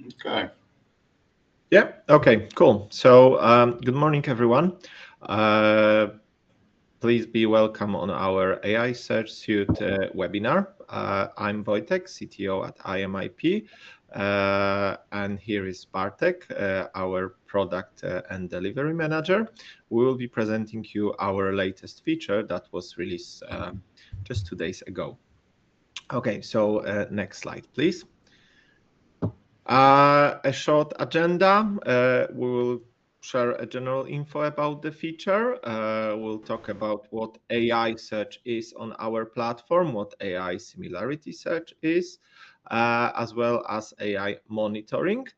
Okay. Yeah, okay, cool. So good morning, everyone. Please be welcome on our AI Search Suite webinar. I'm Wojciech, CTO at IMIP, and here is Bartek, our product and delivery manager. We will be presenting you our latest feature that was released just 2 days ago. Okay, so next slide, please. A short agenda. We will share a general info about the feature. We'll talk about what AI search is on our platform, what AI similarity search is, as well as AI monitoring.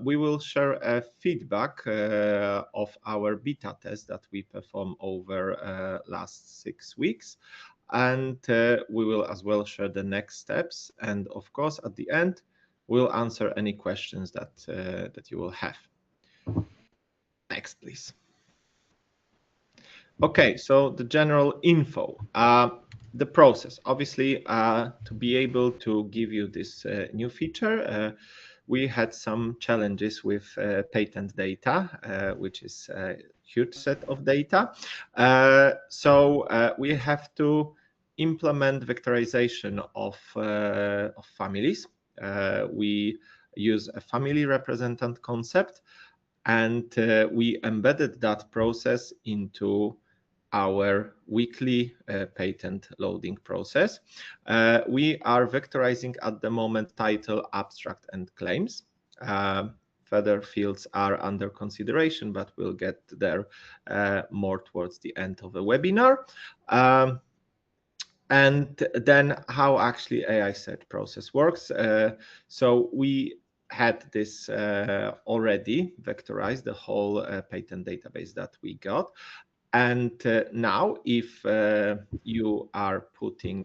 We will share a feedback of our beta test that we performed over last 6 weeks. And we will as well share the next steps. And of course, at the end, we'll answer any questions that you will have. Next, please. Okay, so the general info. The process, obviously, to be able to give you this new feature, we had some challenges with patent data, which is a huge set of data. So we have to implement vectorization of families. We use a family representant concept, and we embedded that process into our weekly patent loading process. We are vectorizing at the moment title, abstract, and claims. Further fields are under consideration, but we'll get there more towards the end of the webinar. And then how actually AI search process works. So we had this already vectorized, the whole patent database that we got. And now if you are putting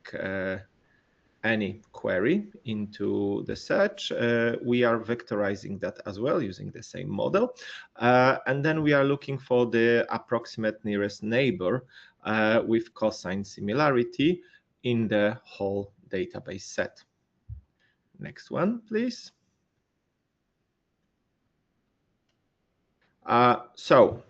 any query into the search, we are vectorizing that as well using the same model. And then we are looking for the approximate nearest neighbor with cosine similarity in the whole database set. Next one, please. So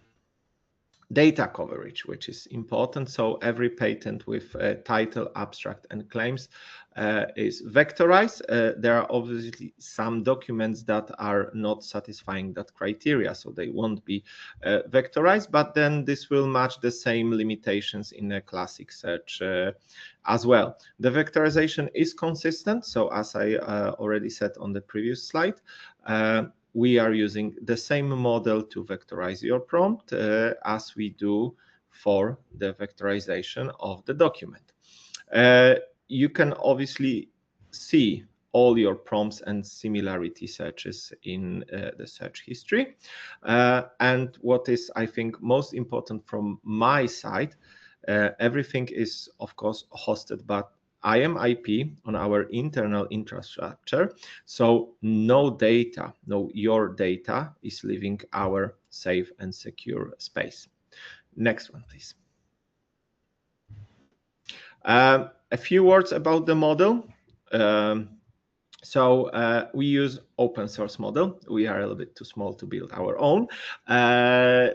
data coverage, which is important. So every patent with title, abstract, and claims is vectorized. There are obviously some documents that are not satisfying that criteria, so they won't be vectorized, but then this will match the same limitations in a classic search as well. The vectorization is consistent. So as I already said on the previous slide, we are using the same model to vectorize your prompt as we do for the vectorization of the document. You can obviously see all your prompts and similarity searches in the search history. And what is, I think, most important from my side, everything is, of course, hosted by IMIP on our internal infrastructure. So no data, no your data is leaving our safe and secure space. Next one, please. A few words about the model. So we use open source model. We are a little bit too small to build our own.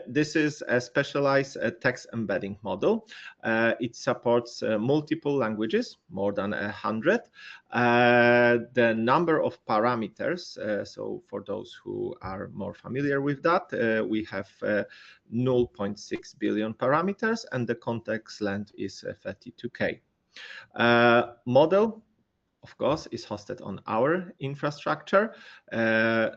This is a specialized text embedding model. It supports multiple languages, more than 100. The number of parameters, so for those who are more familiar with that, we have 0.6 billion parameters, and the context length is 32K. Model, of course, is hosted on our infrastructure.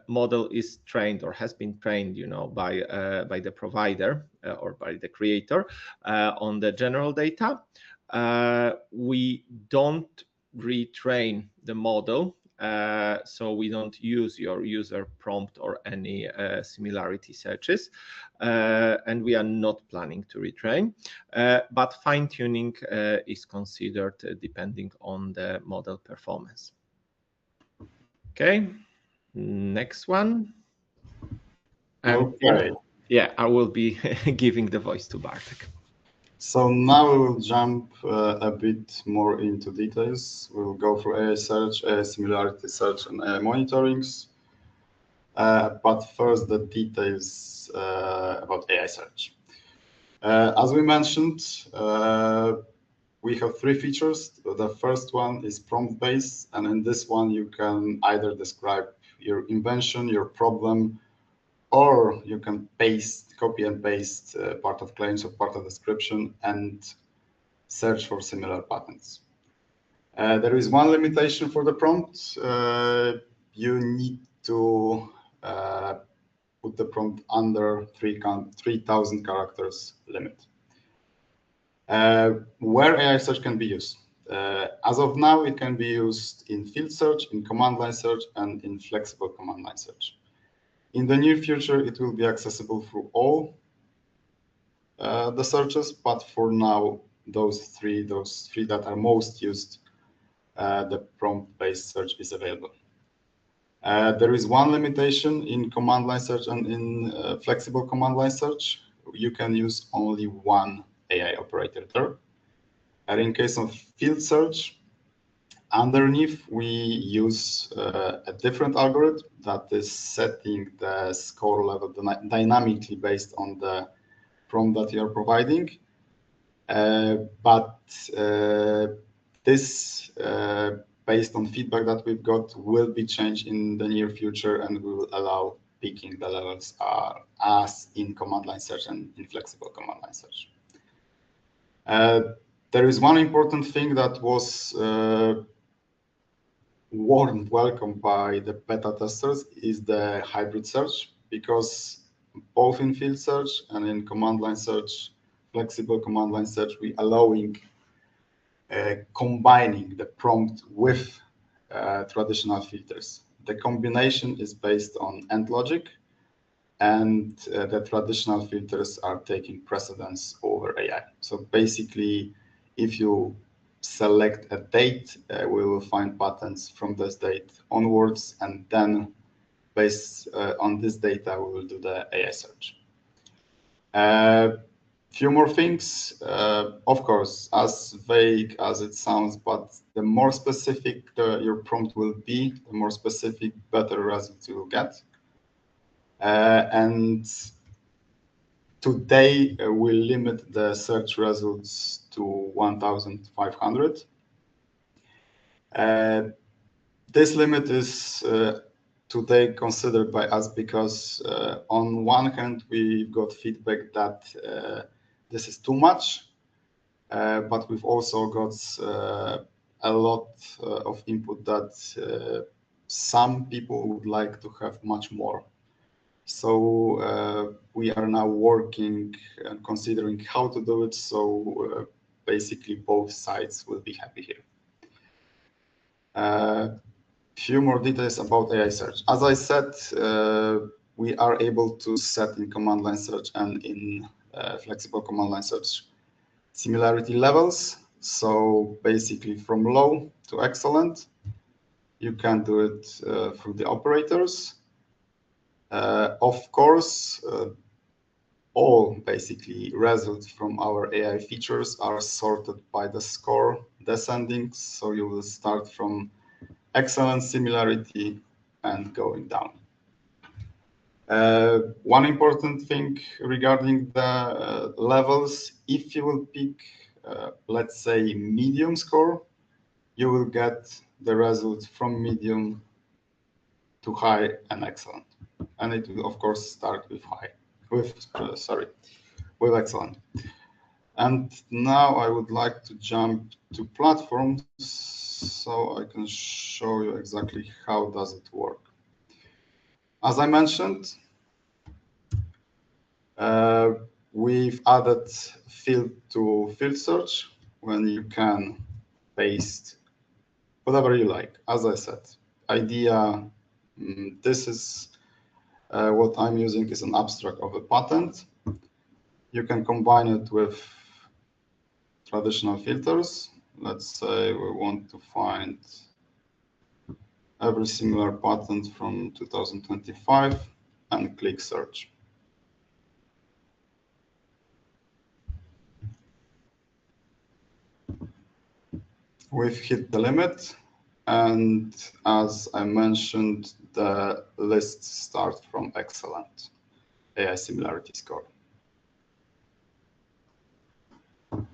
Model is trained or has been trained, by the provider or by the creator on the general data. We don't retrain the model, so we don't use your user prompt or any similarity searches, and we are not planning to retrain, but fine-tuning is considered depending on the model performance. Okay, next one. Okay. Yeah, I will be giving the voice to Bartek. So now we will jump a bit more into details. We'll go through AI search, AI similarity search, and AI monitorings. But first, the details about AI search. As we mentioned, we have three features. The first one is prompt-based, and in this one, you can either describe your invention, your problem, or you can copy and paste part of claims or part of description and search for similar patterns. There is one limitation for the prompt. You need to put the prompt under 3,000 characters limit. Where AI search can be used. As of now, it can be used in field search, in command line search, and in flexible command line search. In the near future, it will be accessible through all the searches, but for now, those three that are most used, the prompt-based search is available. There is one limitation in command line search and in flexible command line search. You can use only one AI operator there. And in case of field search, underneath we use a different algorithm that is setting the score level dynamically based on the prompt that you are providing. But this, based on feedback that we've got, will be changed in the near future and will allow picking the levels as in command line search and in flexible command line search. There is one important thing that was warm welcome by the beta testers is the hybrid search, because both in field search and in command line search, flexible command line search, we allowing combining the prompt with traditional filters. The combination is based on end logic, and the traditional filters are taking precedence over AI. So basically, if you select a date, we will find patterns from this date onwards, and then based on this data, we will do the AI search. Few more things, of course, as vague as it sounds, but the more specific your prompt will be, the more specific, better results you will get. And today, we limit the search results to 1,500. This limit is today considered by us because on one hand, we've got feedback that this is too much, but we've also got a lot of input that some people would like to have much more. So we are now working and considering how to do it. So basically, both sides will be happy here. Few more details about AI search. As I said, we are able to set in command line search and in flexible command line search similarity levels. So basically, from low to excellent, you can do it through the operators. Of course, all basically results from our AI features are sorted by the score descending. So you will start from excellent, similarity, and going down. One important thing regarding the levels, if you will pick, let's say, medium score, you will get the results from medium to high and excellent. And it will, of course, start with with excellent. And now I would like to jump to platforms so I can show you exactly how does it work. As I mentioned, we've added field to field search when you can paste whatever you like. As I said, idea, this is what I'm using is an abstract of a patent. You can combine it with traditional filters. Let's say we want to find every similar patent from 2025 and click search. We've hit the limit, And as I mentioned, the lists start from excellent AI similarity score.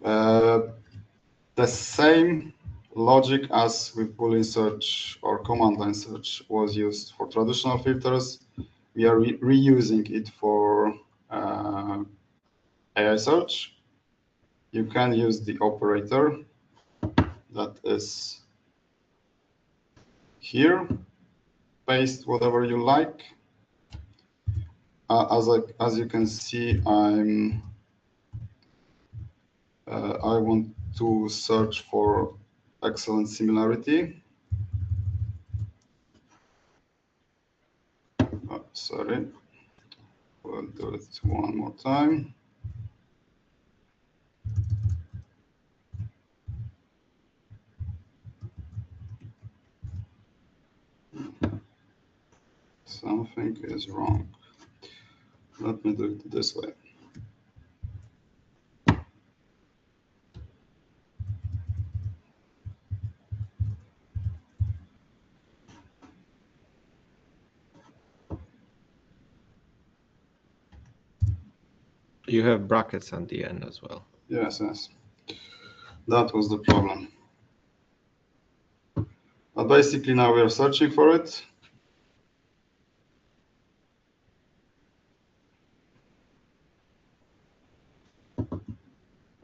The same logic as with Boolean search or command line search was used for traditional filters. We are reusing it for AI search. You can use the operator that is here, paste whatever you like. As you can see, I want to search for excellent similarity. Oh, sorry, we'll do it one more time. Something is wrong. Let me do it this way. You have brackets at the end as well. Yes, yes. That was the problem. But basically now we are searching for it.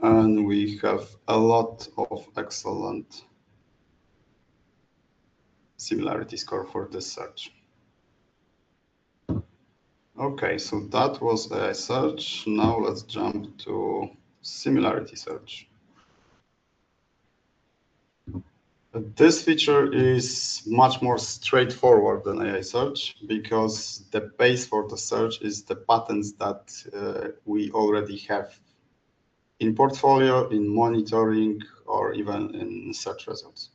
And we have a lot of excellent similarity score for this search. Okay, so that was a search. Now let's jump to similarity search. This feature is much more straightforward than AI search because the base for the search is the patterns that we already have in portfolio, in monitoring, or even in search results.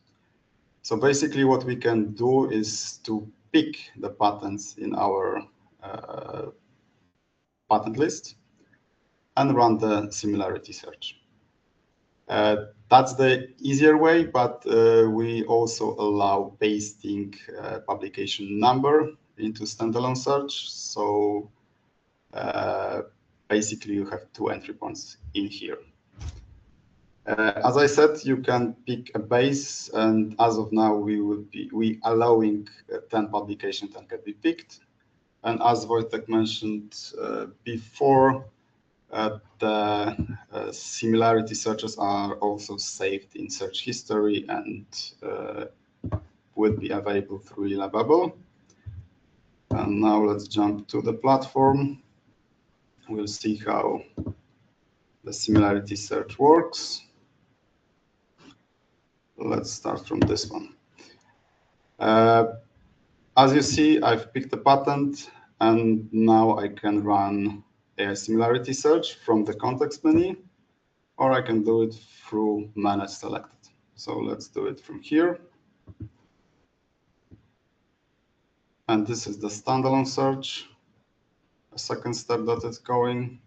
So basically what we can do is to pick the patterns in our patent list and run the similarity search. That's the easier way, but we also allow pasting publication number into standalone search. So basically you have two entry points in here. As I said, you can pick a base, and as of now, we allowing 10 publications that can be picked. And as Wojciech mentioned before, the similarity searches are also saved in search history and will be available through Labable. And now let's jump to the platform. We'll see how the similarity search works. Let's start from this one. As you see, I've picked a patent, and now I can run a similarity search from the context menu, or I can do it through manage selected. So let's do it from here. And this is the standalone search, a second step that is going.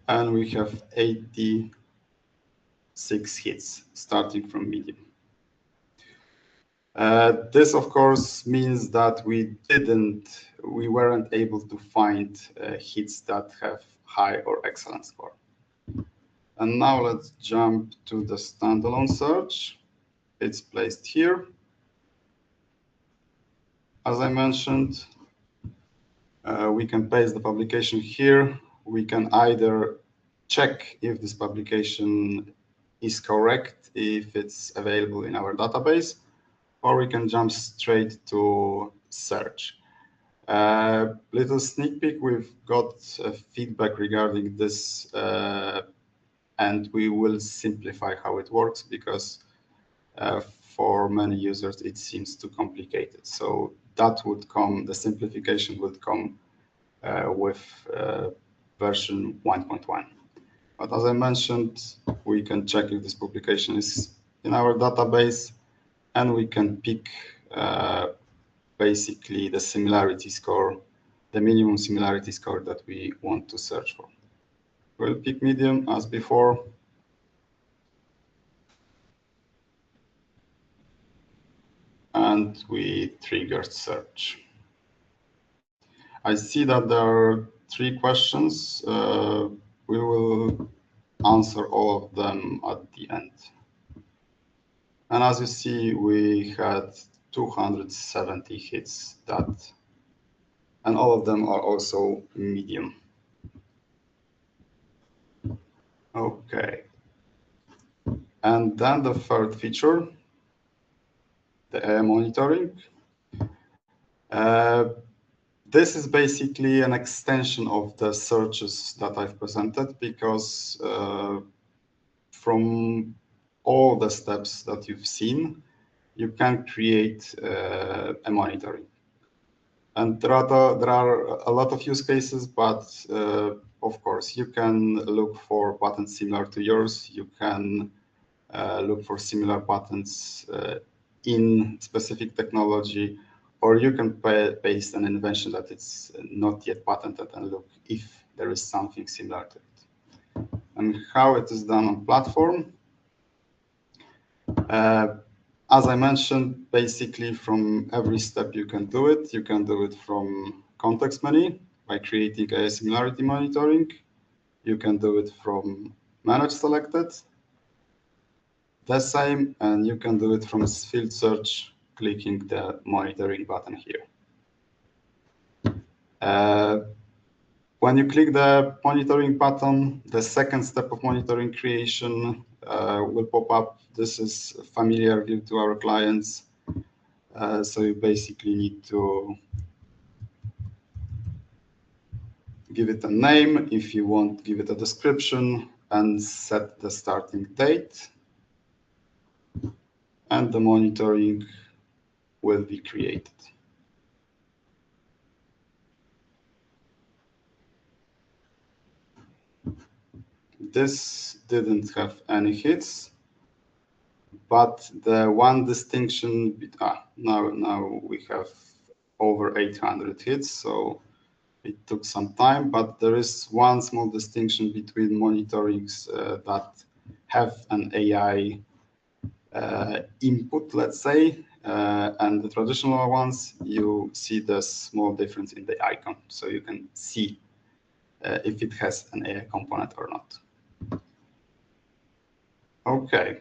And we have 86 hits starting from medium. This, of course, means that we weren't able to find hits that have high or excellent score. And now let's jump to the standalone search. It's placed here. As I mentioned, we can paste the publication here. We can either check if this publication is correct, if it's available in our database, or we can jump straight to search. Little sneak peek, we've got feedback regarding this, and we will simplify how it works because for many users it seems too complicated. So that would come, the simplification would come with version 1.1. But as I mentioned, we can check if this publication is in our database, and we can pick basically the similarity score, the minimum similarity score that we want to search for. We'll pick medium as before. and we triggered search. I see that there are 3 questions. We will answer all of them at the end. And as you see, we had 270 hits that, and all of them are also medium. Okay. And then the third feature, the AI monitoring. This is basically an extension of the searches that I've presented, because from all the steps that you've seen, you can create a monitoring. And there are a lot of use cases, but of course, you can look for patterns similar to yours. You can look for similar patterns in specific technology, or you can paste an invention that it's not yet patented and look if there is something similar to it. And how it is done on platform. As I mentioned, basically from every step you can do it. You can do it from context menu by creating a similarity monitoring. You can do it from manage selected, the same, and you can do it from field search, clicking the monitoring button here. When you click the monitoring button, the second step of monitoring creation will pop up. This is a familiar view to our clients. So you basically need to give it a name. If you want, give it a description and set the starting date. And the monitoring will be created. This didn't have any hits, but the one distinction, now we have over 800 hits, so it took some time, but there is one small distinction between monitorings that have an AI input, let's say, and the traditional ones. You see the small difference in the icon, so you can see if it has an AI component or not. Okay,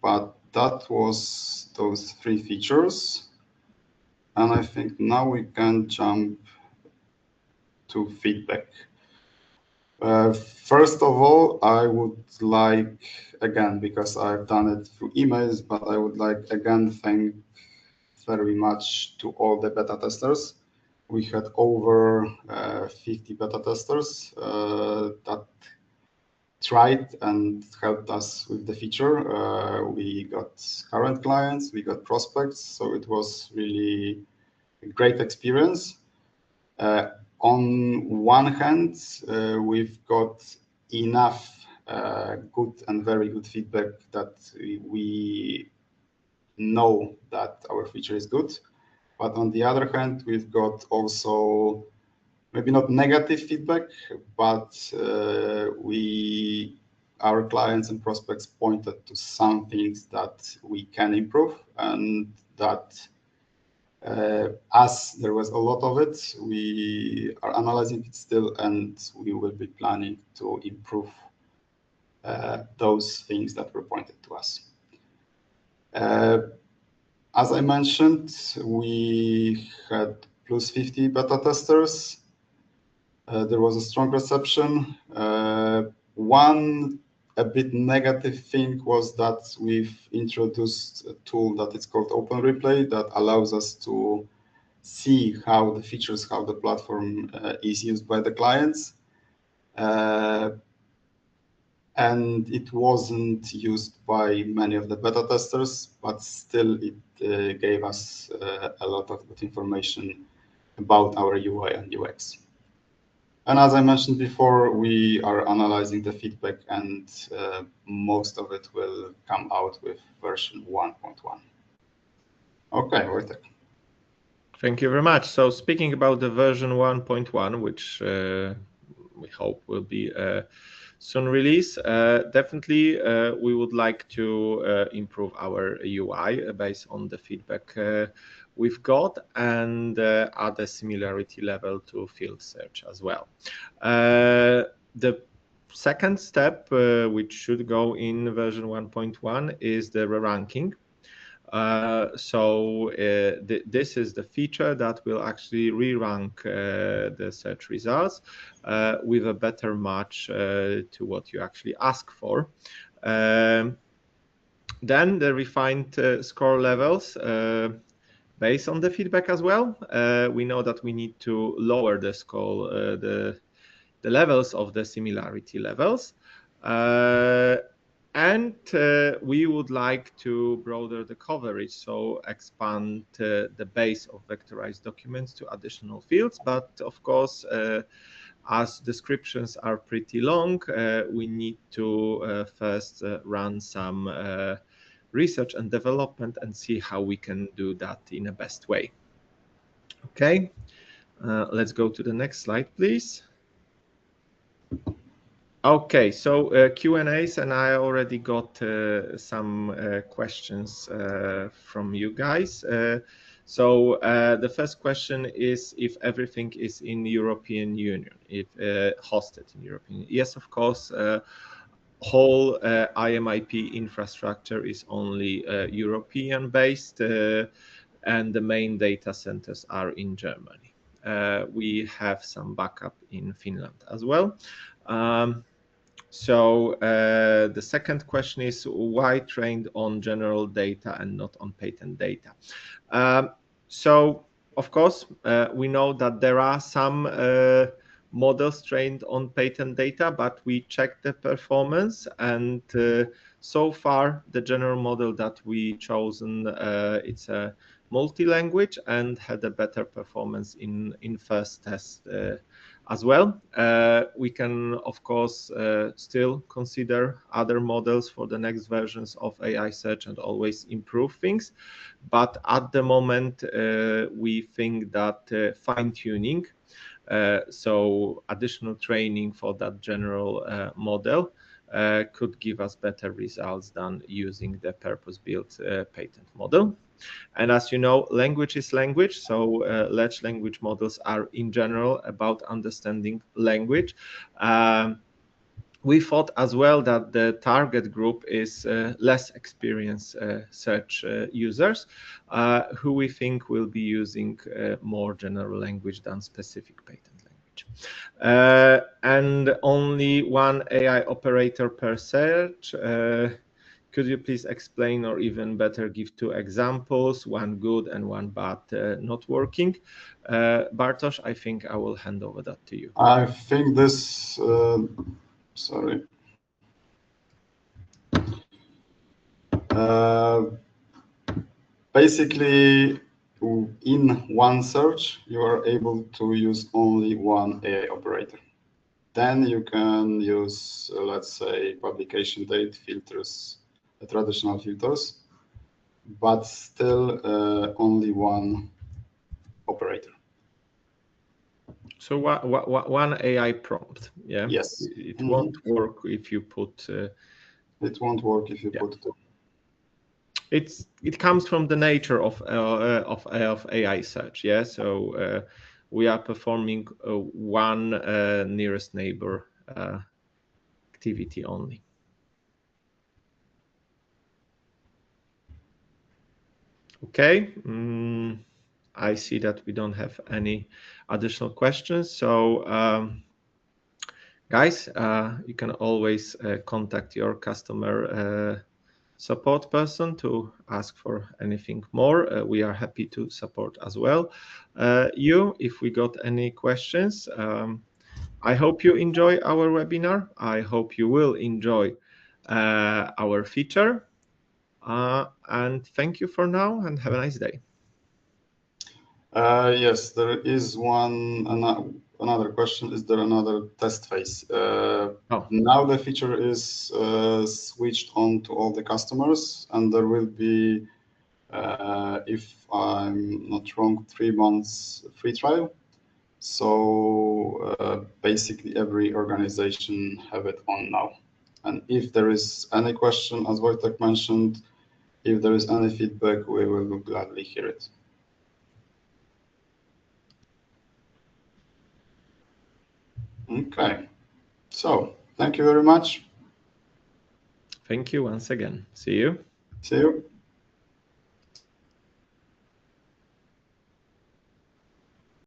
but that was those 3 features. And I think now we can jump to feedback. First of all, I would like, again, because I've done it through emails, but I would like, again, thank very much to all the beta testers. We had over 50 beta testers that tried and helped us with the feature. We got current clients, we got prospects, so it was really a great experience. On one hand, we've got enough good and very good feedback that we know that our feature is good. But on the other hand, we've got also maybe not negative feedback, but our clients and prospects pointed to some things that we can improve, and that as there was a lot of it, we are analyzing it still, and we will be planning to improve those things that were pointed to us. As I mentioned, we had plus 50 beta testers. There was a strong reception. One a bit negative thing was that we've introduced a tool that is called Open Replay that allows us to see how the features, how the platform is used by the clients. And it wasn't used by many of the beta testers, but still it gave us a lot of good information about our UI and UX. And as I mentioned before, we are analyzing the feedback, and most of it will come out with version 1.1. Okay, Wojciech. Thank you very much. So speaking about the version 1.1, which we hope will be soon release. Definitely, we would like to improve our UI based on the feedback we've got, and add a similarity level to field search as well. The second step, which should go in version 1.1, is the re-ranking. This is the feature that will actually re-rank the search results with a better match to what you actually ask for. Then the refined score levels based on the feedback as well. We know that we need to lower the score, the levels of the similarity levels. And we would like to broaden the coverage, so expand the base of vectorized documents to additional fields. But of course, as descriptions are pretty long, we need to first run some research and development and see how we can do that in a best way. Okay, let's go to the next slide, please. Okay, so Q&As, and I already got some questions from you guys. So the first question is if everything is in the European Union, if hosted in European Union. Yes, of course, whole IMIP infrastructure is only European based, and the main data centers are in Germany. We have some backup in Finland as well. So the second question is why trained on general data and not on patent data? So of course, we know that there are some models trained on patent data, but we checked the performance, and so far the general model that we chosen, it's a multi-language and had a better performance in first test as well. We can, of course, still consider other models for the next versions of AI search and always improve things. But at the moment, we think that fine-tuning, so additional training for that general model, could give us better results than using the purpose-built patent model. And as you know, language is language, so large language models are in general about understanding language. We thought as well that the target group is less experienced search users who we think will be using more general language than specific patent language. And only one AI operator per search. Could you please explain, or even better, give two examples, one good and one bad, not working? Bartosz, I think I will hand over that to you. I think this, sorry. Basically, in one search, you are able to use only one AI operator. Then you can use, let's say, publication date filters, traditional filters, but still only one operator. So one AI prompt, yeah? Yes. It won't work if you put... it won't work if you put two. It comes from the nature of AI search, yeah? So we are performing one nearest neighbor activity only. Okay, I see that we don't have any additional questions. So guys, you can always contact your customer support person to ask for anything more. We are happy to support as well you if we got any questions. I hope you enjoy our webinar. I hope you will enjoy our feature. And thank you for now, and have a nice day. Yes, there is another question. Is there another test phase? Now the feature is switched on to all the customers, and there will be, if I'm not wrong, 3 months free trial. So basically every organization have it on now. And if there is any question, as Wojciech mentioned, if there is any feedback, we will gladly hear it. Okay, so thank you very much. Thank you once again. See you. See you.